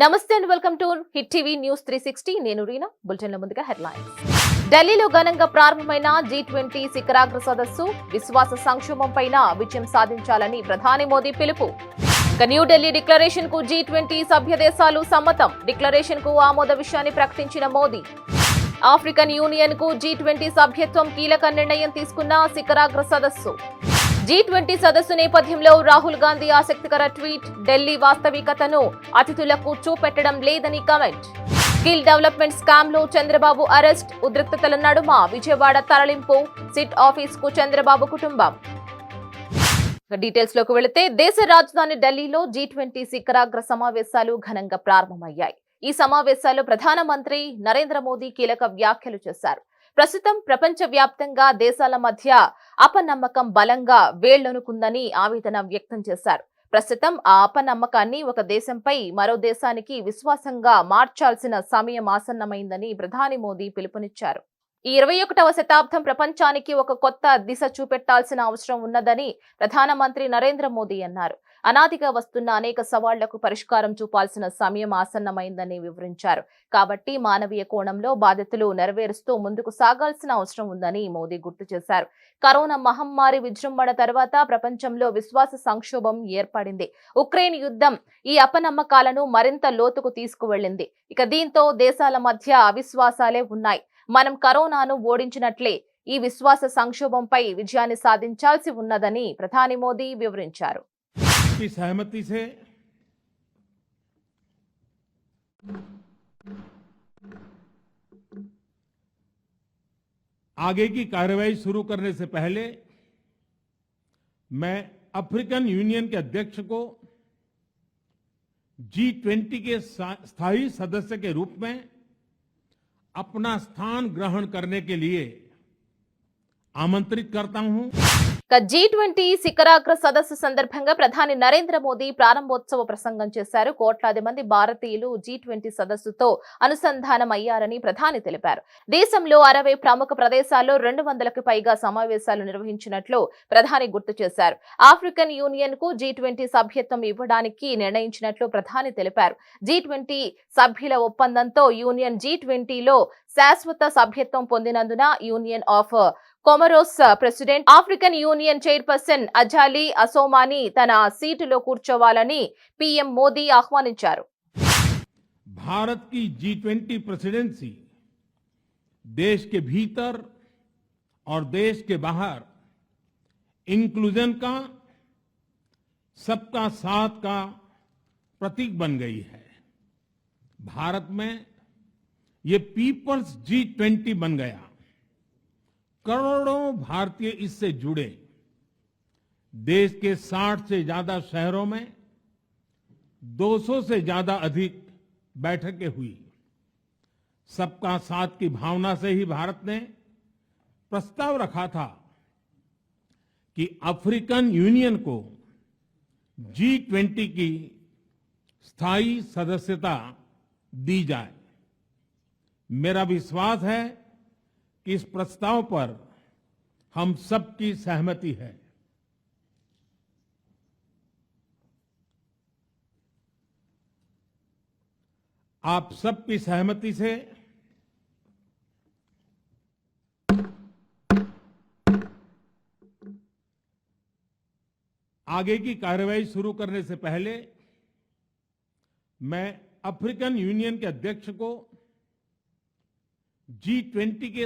నమస్తే and welcome to hit TV news 360 నేను రీనా బులెటిన్ల ముందుగా హెడ్లైన్స్ ఢిల్లీలో ఘనంగా ప్రారంభమైన G20 శిఖరాగ్ర సదస్సు విశ్వాస సంక్షోభంపైన విజయం సాధించాలని ప్రధాని మోదీ పిలుపు న్యూఢిల్లీ డిక్లరేషన్ కు G20 సభ్య దేశాలు సమ్మతం డిక్లరేషన్ కు ఆమోద విషయాన్ని ప్రకటించిన మోదీ ఆఫ్రికన్ యూనియన్ కు G20 సభ్యత్వం కీలక నిర్ణయం తీసుకున్న శిఖరాగ్ర సదస్సు G20 సదస్సు నేపథ్యంలో రాహుల్ గాంధీ ఆసక్తికర ట్వీట్ ఢిల్లీ వాస్తవికతను అతిథులకు చూపెట్టడం లేదని కామెంట్ స్కిల్ డెవలప్మెంట్ స్కామ్ లో చంద్రబాబు అరెస్ట్ ఉద్రిక్తతల నడుమ విజయవాడ తరలింపు సిట్ ఆఫీస్ కు చంద్రబాబు కుటుంబం డీటెయిల్స్ లోకి వెళితే దేశ రాజధాని ఢిల్లీలో G20 శిఖరాగ్ర సమావేశాలు ఘనంగా ప్రారంభమయ్యాయి. ఈ సమావేశాల్లో ప్రధానమంత్రి నరేంద్ర మోదీ కీలక వ్యాఖ్యలు చేశారు. ప్రస్తుతం ప్రపంచ వ్యాప్తంగా దేశాల మధ్య అపనమ్మకం బలంగా వేళ్లనుకుందని ఆవేదన వ్యక్తం చేశారు. ప్రస్తుతం ఆ అపనమ్మకాన్ని ఒక దేశంపై మరో దేశానికి విశ్వాసంగా మార్చాల్సిన సమయం ఆసన్నమైందని ప్రధాని మోదీ పిలుపునిచ్చారు. ఈ 21వ శతాబ్దం ప్రపంచానికి ఒక కొత్త దిశ చూపెట్టాల్సిన అవసరం ఉన్నదని ప్రధానమంత్రి నరేంద్ర మోదీ అన్నారు. అనాదిగా వస్తున్న అనేక సవాళ్లకు పరిష్కారం చూపాల్సిన సమయం ఆసన్నమైందని వివరించారు. కాబట్టి మానవీయ కోణంలో బాధ్యతలు నెరవేరుస్తూ ముందుకు సాగాల్సిన అవసరం ఉందని మోదీ గుర్తు చేశారు. కరోనా మహమ్మారి విజృంభణ తర్వాత ప్రపంచంలో విశ్వాస సంక్షోభం ఏర్పడింది. ఉక్రెయిన్ యుద్ధం ఈ అపనమ్మకాలను మరింత లోతుకు తీసుకువెళ్లింది. ఇక దీంతో దేశాల మధ్య అవిశ్వాసాలే ఉన్నాయి. మనం కరోనాను ఓడించినట్లే ఈ విశ్వాస సంక్షోభంపై విజయాన్ని సాధించాల్సి ఉన్నదని ప్రధాని మోదీ వివరించారు. की सहमति से आगे की कार्रवाई शुरू करने से पहले मैं अफ्रीकन यूनियन के अध्यक्ष को G20 के स्थायी सदस्य के रूप में अपना स्थान ग्रहण करने के लिए आमंत्रित करता हूं. G20 శిఖరాగ్ర సదస్సు సందర్భంగా ప్రధాని నరేంద్ర మోదీ ప్రారంభోత్సవ ప్రసంగం చేశారు. కోట్లాది మంది భారతీయులు G20 సదస్సుతో అనుసంధానం అయ్యారని ప్రధాని తెలిపారు. దేశంలో 60 ప్రముఖ ప్రదేశాల్లో 200కు పైగా సమావేశాలు నిర్వహించినట్లు ప్రధాని గుర్తు చేశారు. ఆఫ్రికన్ యూనియన్ కు G20 సభ్యత్వం ఇవ్వడానికి నిర్ణయించినట్లు ప్రధాని తెలిపారు. G20 సభ్యుల ఒప్పందంతో యూనియన్ G20లో శాశ్వత సభ్యత్వం పొందినందున Union of Comoros president African Union chairperson Azali Assoumani తన సీటులో కూర్చోవాలని పీఎం మోదీ ఆహ్వానించారు. भारत की G20 प्रेसिडेंसी देश के भीतर और देश के बाहर इंक्लूजन का सबका साथ का प्रतीक बन गई है. भारत में ये पीपल्स G20 बन गया. करोड़ों भारतीय इससे जुड़े. देश के 60 से ज्यादा शहरों में 200 से ज्यादा अधिक बैठकें हुई. सबका साथ की भावना से ही भारत ने प्रस्ताव रखा था कि अफ्रीकन यूनियन को G20 की स्थायी सदस्यता दी जाए. मेरा विश्वास है कि इस प्रस्ताव पर हम सबकी सहमति है. आप सबकी सहमति से आगे की कार्रवाई शुरू करने से पहले मैं अफ्रीकन यूनियन के अध्यक्ष को G20 के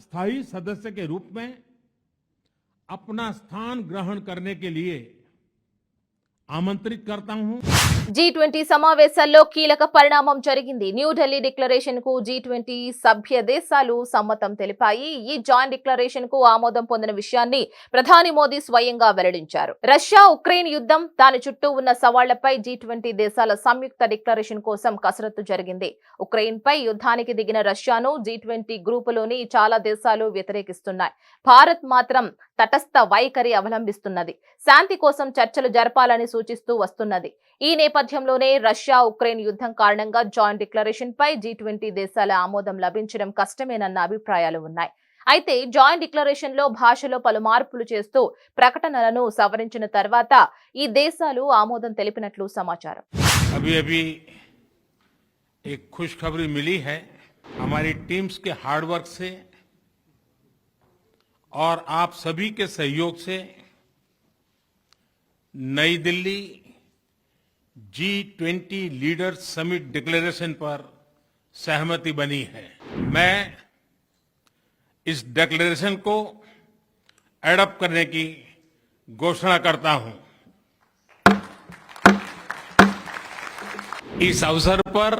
स्थायी सदस्य के रूप में अपना स्थान ग्रहण करने के लिए आमंत्रित करता हूं. G20 సమావేశాల్లో కీలక పరిణామం జరిగింది. న్యూఢిల్లీ డిక్లరేషన్ కు G20 సభ్య దేశాలు సమ్మతం తెలిపాయి. ఈ జాయింట్ డిక్లరేషన్ కు ఆమోదం పొందిన విషయాన్ని ప్రధాని మోదీ స్వయంగా వెల్లడించారు. రష్యా ఉక్రెయిన్ యుద్ధం దాని చుట్టూ ఉన్న సవాళ్లపై G20 దేశాల సంయుక్త డిక్లరేషన్ కోసం కసరత్తు జరిగింది. ఉక్రెయిన్ పై యుద్ధానికి దిగిన రష్యాను G20 గ్రూపులోని చాలా దేశాలు వ్యతిరేకిస్తున్నాయి. భారత్ మాత్రం తటస్థ వైఖరి అవలంబిస్తున్నది. శాంతి కోసం చర్చలు జరపాలని సూచిస్తూ వస్తున్నది. ఈ నేపథ్యంలోనే రష్యా ఉక్రెయిన్ యుద్ధం కారణంగా జాయింట్ డిక్లరేషన్ పై G20 దేశాల ఆమోదం లభించడం కష్టమేనన్న అభిప్రాయాలు ఉన్నాయి. అయితే జాయింట్ డిక్లరేషన్ లో భాషలో పలు మార్పులు చేస్తూ ప్రకటనలను సవరించిన తర్వాత ఈ దేశాలు ఆమోదం తెలిపినట్లు సమాచారం. अभी अभी एक खुशखबरी मिली है। हमारी टीम्स के हार्डवर्क से और आप सभी के सहयोग से नई Delhi G20 leaders summit declaration पर सहमति बनी है। मैं इस डिक्लेरेशन को एडॉप्ट करने की घोषणा करता हूं। इस अवसर पर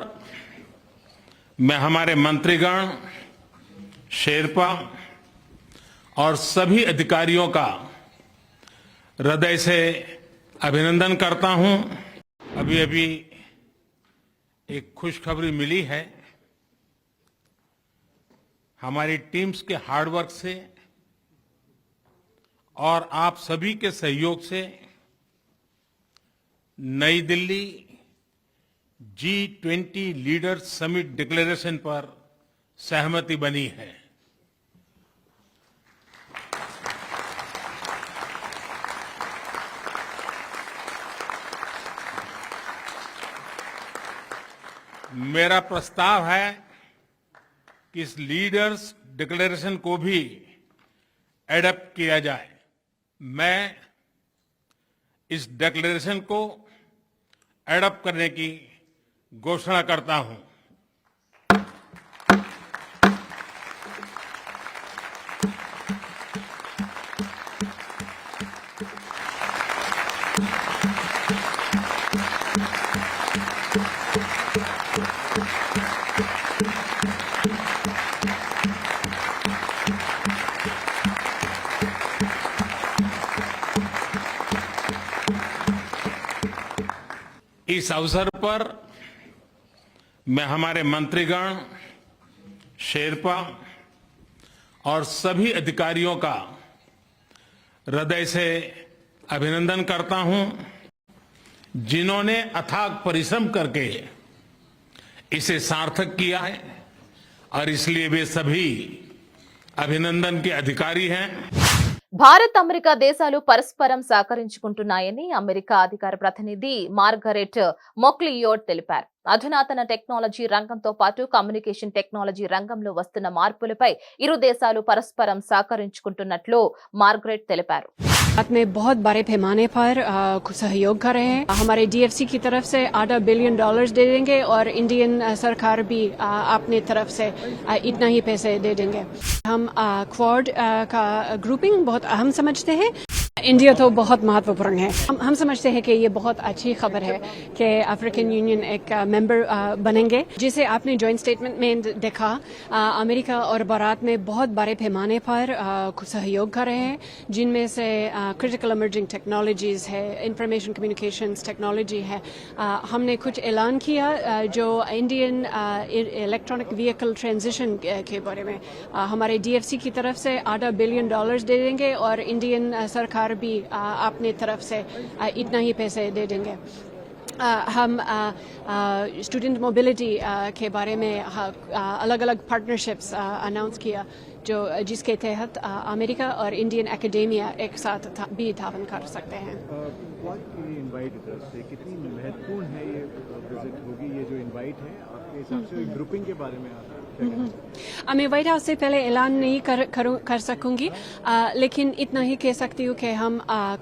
मैं हमारे मंत्रीगण, शेरपा और सभी अधिकारियों का हृदय से अभिनंदन करता हूं। अभी अभी एक खुशखबरी मिली है। हमारी टीम्स के हार्डवर्क से और आप सभी के सहयोग से नई Delhi G20 leaders summit declaration पर सहमति बनी है। मेरा प्रस्ताव है कि इस लीडर्स डिक्लेरेशन को भी एडॉप्ट किया जाए। मैं इस डिक्लेरेशन को एडॉप्ट करने की घोषणा करता हूं। इस अवसर पर मैं हमारे मंत्रीगण, शेरपा और सभी अधिकारियों का हृदय से अभिनंदन करता हूं, जिन्होंने अथाक परिश्रम करके इसे सार्थक किया है और इसलिए वे सभी अभिनंदन के अधिकारी हैं। భారత్ అమెరికా దేశాలు పరస్పరం సహకరించుకుంటున్నాయని అమెరికా అధికార ప్రతినిధి మార్గరెట్ మొక్లియోడ్ తెలిపారు. అధునాతన టెక్నాలజీ రంగంతో పాటు కమ్యూనికేషన్ టెక్నాలజీ రంగంలో వస్తున్న మార్పులపై ఇరు దేశాలు పరస్పరం సహకరించుకుంటున్నట్లు మార్గరెట్ తెలిపారు. भारत में बहुत बड़े पैमाने पर सहयोग कर रहे हैं। हमारे DFC की तरफ से $8 बिलियन दे देंगे और इंडियन सरकार भी अपनी तरफ से इतना ही पैसे दे देंगे। हम क्वाड का ग्रुपिंग बहुत अहम समझते हैं। इंडिया तो बहुत महत्वपूर्ण है। हम समझते हैं कि ये बहुत अच्छी खबर है कि अफ्रीकन यूनियन एक मेंबर बनेंगे, जिसे आपने जॉइंट स्टेटमेंट में देखा। अमेरिका और भारत में बहुत बड़े पैमाने पर सहयोग कर रहे हैं, जिनमें से क्रिटिकल इमर्जिंग टेक्नोलॉजीज है, इंफॉर्मेशन कम्युनिकेशंस टेक्नोलॉजी है। हमने कुछ ऐलान किया जो इंडियन इलेक्ट्रॉनिक व्हीकल ट्रांजिशन के बारे में। हमारे DFC की तरफ से $8 बिलियन दे देंगे और इंडियन सरकार भी अपनी तरफ से इतना ही पैसे दे देंगे। हम स्टूडेंट मोबिलिटी के बारे में अलग अलग पार्टनरशिप्स अनाउंस किया, जो जिसके तहत अमेरिका और इंडियन एकेडेमिया एक साथ भी तावन कर सकते हैं। इनवाइट से कितनी महत्वपूर्ण है ये विजिट होगी? ये जो इनवाइट है आपके हिसाब से ग्रुपिंग के बारे में मैं व्हाइट हाउस से पहले ऐलान नहीं कर सकूंगी, लेकिन इतना ही कह सकती हूँ कि हम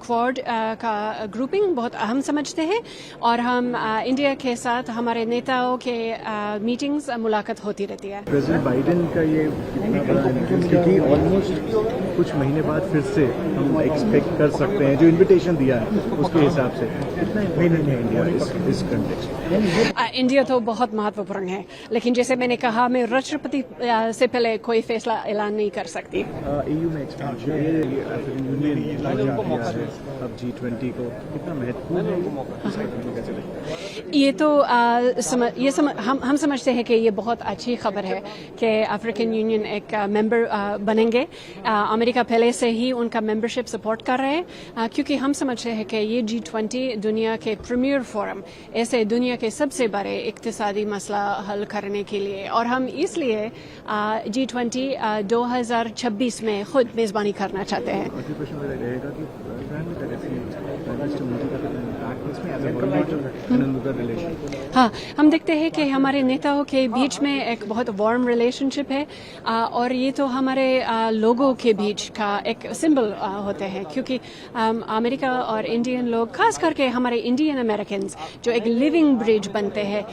क्वाड का ग्रुपिंग बहुत अहम समझते हैं और हम इंडिया के साथ हमारे नेताओं के मीटिंग्स मुलाकात होती रहती है। प्रेसिडेंट बाइडेन का ये कितना बड़ा इंक्रीज, क्योंकि ऑलमोस्ट कुछ महीने बाद फिर से हम एक्सपेक्ट कर सकते हैं, जो इन्विटेशन दिया है उसके हिसाब से कितना इम्पोर्टेंट है इंडिया इस कंटेक्स्ट? इंडिया तो बहुत महत्वपूर्ण है, लेकिन जैसे मैंने कहा, मैं राष्ट्रपति से पहले कोई फैसला ऐलान नहीं कर सकती। EU में एक्सपेंशन अफ्रीकन यूनियन अब G20 को कितना महत्वपूर्ण है? ये तो हम समझते हैं कि ये बहुत अच्छी खबर है कि अफ्रीकन यूनियन एक मेंबर बनेंगे। अमेरिका पहले से ही उनका मेंबरशिप सपोर्ट कर रहे हैं, क्योंकि हम समझते हैं कि ये G20 दुनिया के प्रीमियर फोरम, ऐसे दुनिया के सबसे बड़े इक्तिसादी मसला हल करने के लिए, और हम इसलिए G20 2026 में खुद मेजबानी करना चाहते हैं। इसमें आनंद का रिलेशन? हाँ, हम देखते हैं कि हमारे नेताओं के बीच में एक बहुत वार्म रिलेशनशिप है और ये तो हमारे लोगों के बीच का एक सिंबल होते हैं, क्योंकि अमेरिका और इंडियन लोग, खास करके हमारे इंडियन अमेरिकन्स, जो एक लिविंग ब्रिज बनते हैं,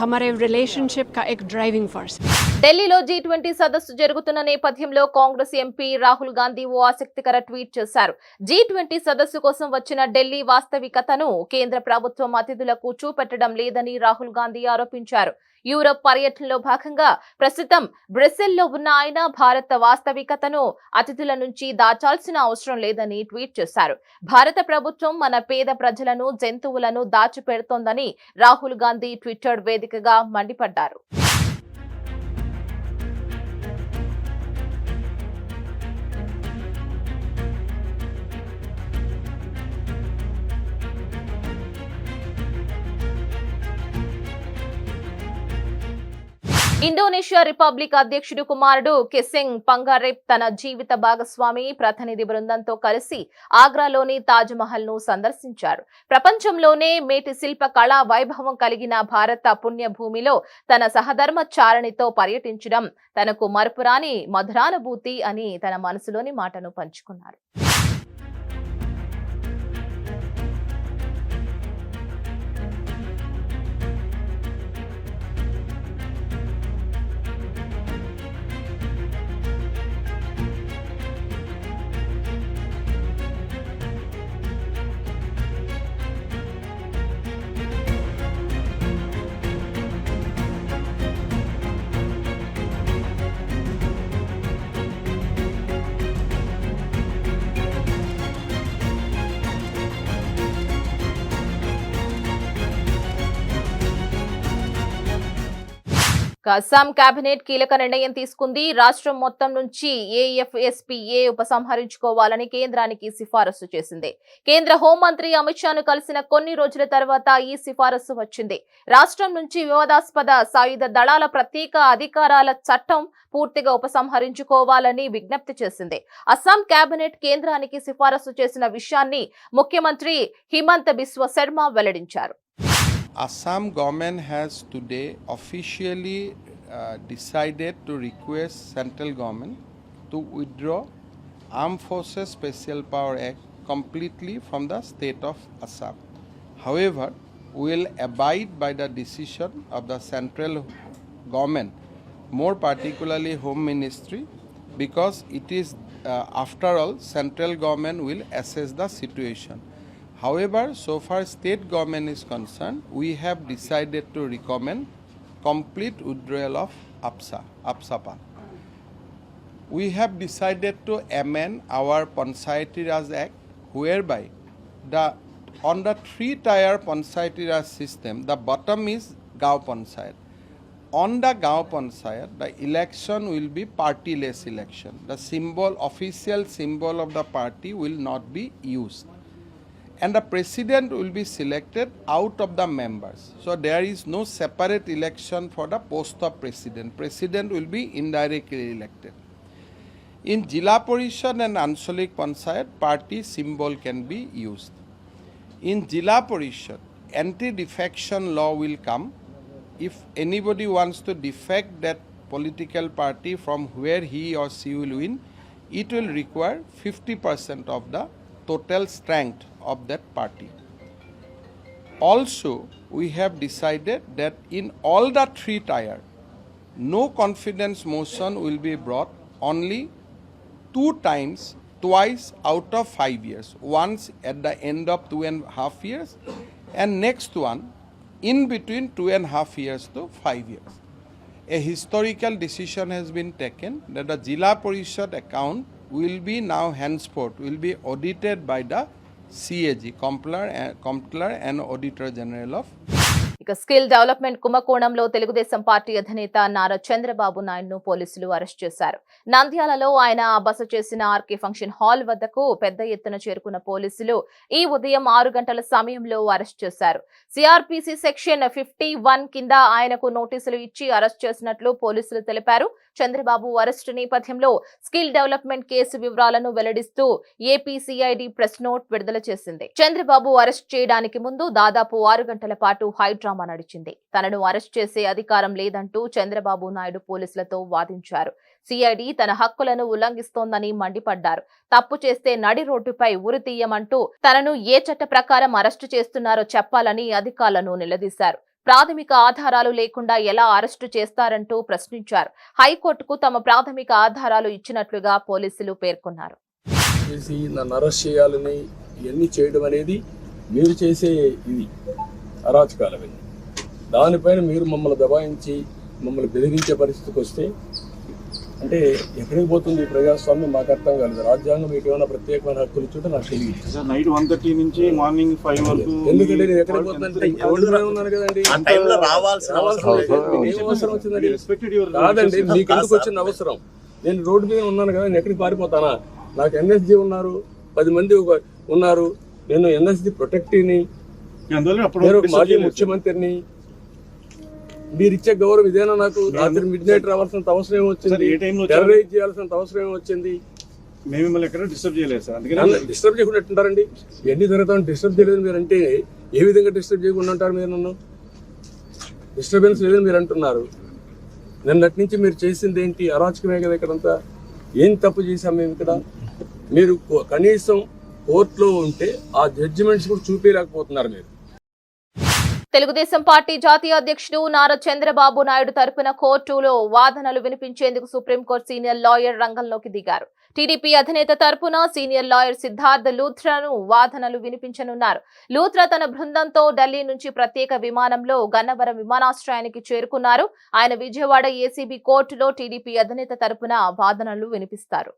हमारे रिलेशनशिप का एक ड्राइविंग फोर्स। ఢిల్లీలో G20 సదస్సు జరుగుతున్న నేపథ్యంలో కాంగ్రెస్ ఎంపీ రాహుల్ గాంధీ ఓ ఆసక్తికర ట్వీట్ చేశారు. G20 సదస్సు కోసం వచ్చిన ఢిల్లీ వాస్తవికతను కేంద్ర ప్రభుత్వం అతిథులకు చూపెట్టడం లేదని రాహుల్ గాంధీ ఆరోపించారు. యూరప్ పర్యటనలో భాగంగా ప్రస్తుతం బ్రసెల్లో ఉన్న ఆయన భారత వాస్తవికతను అతిథుల నుంచి దాచాల్సిన అవసరం లేదని ట్వీట్ చేశారు. భారత ప్రభుత్వం మన పేద ప్రజలను, జంతువులను దాచిపెడుతోందని రాహుల్ గాంధీ ట్విట్టర్ వేదికగా మండిపడ్డారు. ఇండోనేషియా రిపబ్లిక్ అధ్యక్షుడు కుమారుడు కెసింగ్ పంగారెప్ తన జీవిత భాగస్వామి ప్రతినిధి బృందంతో కలిసి ఆగ్రాలోని తాజ్ మహల్ ను సందర్శించారు. ప్రపంచంలోనే మేటి శిల్ప కళా వైభవం కలిగిన భారత పుణ్యభూమిలో తన సహధర్మచారిణితో పర్యటించడం తనకు మరపురాని మధురానుభూతి అని తన మనసులోని మాటను పంచుకున్నారు. అస్సాం కేబినెట్ కీలక నిర్ణయం తీసుకుంది. రాష్ట్రం మొత్తం నుంచి AFSPA ఉపసంహరించుకోవాలని కేంద్రానికి సిఫారసు చేసింది. కేంద్ర హోంమంత్రి అమిత్ షాను కలిసిన కొన్ని రోజుల తర్వాత ఈ సిఫారసు వచ్చింది. రాష్ట్రం నుంచి వివాదాస్పద సాయుధ దళాల ప్రత్యేక అధికారాల చట్టం పూర్తిగా ఉపసంహరించుకోవాలని విజ్ఞప్తి చేసింది. అస్సాం కేబినెట్ కేంద్రానికి సిఫారసు చేసిన విషయాన్ని ముఖ్యమంత్రి హిమంత బిశ్వ శర్మ వెల్లడించారు. Assam government has today officially decided to request central government to withdraw Armed Forces Special Power Act completely from the state of Assam. However, we will abide by the decision of the central government, more particularly Home Ministry, because it is after all central government will assess the situation. However, so far state government is concerned, we have decided to recommend complete withdrawal of APSAPA. We have decided to amend our Panchayati Raj Act, whereby on the three-tier Panchayati Raj system, the bottom is Gaon Panchayat. On the Gaon Panchayat, the election will be party-less election. The official symbol of the party will not be used. And the president will be selected out of the members. So there is no separate election for the post of president. President will be indirectly elected. In Jila Parishad and Anshalik Panchayat, party symbol can be used. In Jila Parishad, anti-defection law will come. If anybody wants to defect that political party from where he or she will win, it will require 50% of the total strength of that party. Also, we have decided that in all the three tier, no confidence motion will be brought only twice out of 5 years. Once at the end of 2.5 years and next one in between 2.5 years to 5 years. A historical decision has been taken that the Jila Parishad account will be now henceforth will be audited by the CAG, Comptroller and Auditor General of ఇక skill development కుంభకోణంలో Telugu Desam party అధినేత నారా చంద్రబాబు నాయుడును పోలీసులు arrest చేశారు. నంద్యాలలో ఆయన బస చేసిన RK function hall వద్దకు పెద్ద ఎత్తున చేరుకున్న పోలీసులు ఈ ఉదయం 6 గంటల సమయంలో అరెస్ట్ చేశారు. సిఆర్పిసి సెక్షన్ 51 కింద ఆయనకు నోటీసులు ఇచ్చి అరెస్ట్ చేసినట్లు పోలీసులు తెలిపారు. చంద్రబాబు అరెస్టు నేపథ్యంలో స్కిల్ డెవలప్మెంట్ కేసు వివరాలను వెల్లడిస్తూ ఏపీసీఐడి ప్రెస్ నోట్ విడుదల చేసింది. చంద్రబాబు అరెస్ట్ చేయడానికి ముందు దాదాపు 6 గంటల పాటు హైడ్రామా నడిచింది. తనను అరెస్ట్ చేసే అధికారం లేదంటూ చంద్రబాబు నాయుడు పోలీసులతో వాదించారు. సిఐడి తన హక్కులను ఉల్లంఘిస్తోందని మండిపడ్డారు. తప్పు చేస్తే నడి రోడ్డుపై ఉరి తీయమంటూ తనను ఏ చట్ట ప్రకారం అరెస్టు చేస్తున్నారో చెప్పాలని అధికారులను నిలదీశారు. ప్రాథమిక ఆధారాలు లేకుండా ఎలా అరెస్టు చేస్తారంటూ ప్రశ్నించారు. హైకోర్టుకు తమ ప్రాథమిక ఆధారాలు ఇచ్చినట్లుగా పోలీసులు పేర్కొన్నారు. నన్ను అరెస్ట్ చేయాలని ఇవన్నీ చేయడం అనేది మీరు చేసే ఇది అరాచకాలమే. దానిపైన మీరు మమ్మల్ని దబాయించి మమ్మల్ని బెదిరించే పరిస్థితికి వస్తే అంటే ఎక్కడికి పోతుంది ఈ ప్రజాస్వామ్యం మాకు అర్థం కాలేదు. రాజ్యాంగం మీకు ఏమైనా ప్రత్యేకమైన హక్కులు ఇచ్చుంటే నాకు తెలియదు. సార్ నైట్ 1:30 నుంచి మార్నింగ్ 5 వరకు ఎందుకంటే నేను ఎక్కడికి పోతుందంటే రోడ్డునే ఉన్నాను కదండి. ఏం అవసరం వచ్చిందండి? కాదండి, మీకు ఎందుకు వచ్చిన అవసరం? నేను రోడ్డు మీద ఉన్నాను కదా, నేను ఎక్కడికి పారిపోతానా? నాకు ఎన్ఎస్జీ ఉన్నారు, 10 మంది ఉన్నారు. నేను ఎన్ఎస్జీ ప్రొటెక్టివ్ని, నేను మాజీ ముఖ్యమంత్రిని. మీరు ఇచ్చే గౌరవం ఇదేనా? నాకు రాత్రి మిడ్నైట్ రావాల్సినంత అవసరం ఏమొచ్చింది? టెర్రరైజ్ చేయాల్సినంత అవసరం ఏమొచ్చింది? మేము మిమ్మల్ని ఎక్కడ డిస్టర్బ్ చేయలేదు సార్. అందుకని డిస్టర్బ్ చేయకుండా ఎట్టుంటారండి? ఎన్ని జరుగుతాను డిస్టర్బ్ చేయలేదు మీరు అంటే ఏ విధంగా డిస్టర్బ్ చేయకుండా ఉంటారు మీరు? నన్ను డిస్టర్బెన్స్ లేదని మీరు అంటున్నారు. నిన్నటి నుంచి మీరు చేసింది ఏంటి? అరాచకమే కదా ఇక్కడంతా. ఏం తప్పు చేశాం మేము ఇక్కడ? మీరు కనీసం కోర్టులో ఉంటే ఆ జడ్జిమెంట్స్ కూడా చూపించలేకపోతున్నారు మీరు. తెలుగుదేశం పార్టీ జాతీయ అధ్యక్షుడు నారా చంద్రబాబు నాయుడు తరపున కోర్టులో వాదనలు వినిపించేందుకు సుప్రీంకోర్టు సీనియర్ లాయర్ రంగంలోకి దిగారు. టీడీపీ అధినేత తరపున సీనియర్ లాయర్ సిద్ధార్థ్ లూథ్రాను వాదనలు వినిపించనున్నారు. లూథ్రా తన బృందంతో ఢిల్లీ నుంచి ప్రత్యేక విమానంలో గన్నవరం విమానాశ్రయానికి చేరుకున్నారు. ఆయన విజయవాడ ఏసీబీ కోర్టులో టీడీపీ అధినేత తరపున వాదనలు వినిపిస్తారు.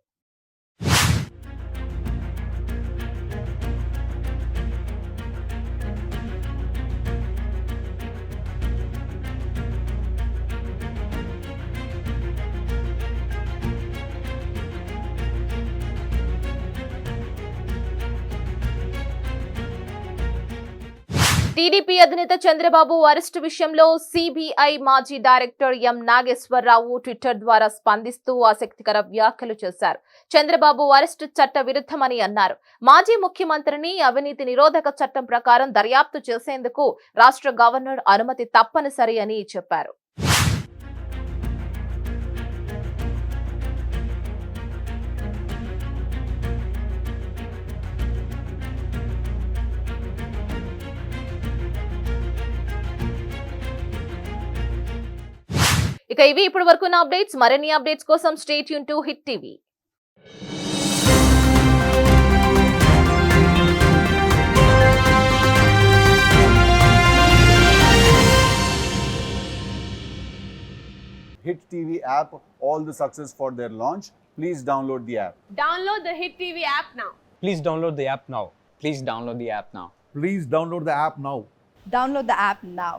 టీడీపీ అధినేత చంద్రబాబు అరెస్టు విషయంలో సిబిఐ మాజీ డైరెక్టర్ ఎం నాగేశ్వరరావు ట్విట్టర్ ద్వారా స్పందిస్తూ ఆసక్తికర వ్యాఖ్యలు చేశారు. చంద్రబాబు అరెస్టు చట్ట విరుద్ధమని అన్నారు. మాజీ ముఖ్యమంత్రిని అవినీతి నిరోధక చట్టం ప్రకారం దర్యాప్తు చేసేందుకు రాష్ట్ర గవర్నర్ అనుమతి తప్పనిసరి అని చెప్పారు. ఇక ఇవి ఇప్పటి వరకు ఉన్న అప్డేట్స్. మరిన్ని అప్డేట్స్ కోసం stay tune to hit TV. Hit TV app, all the success for their launch. Please download the app. Download the Hit TV app now. Please download the app now. Please download the app now. Please download the app now. Download the app now.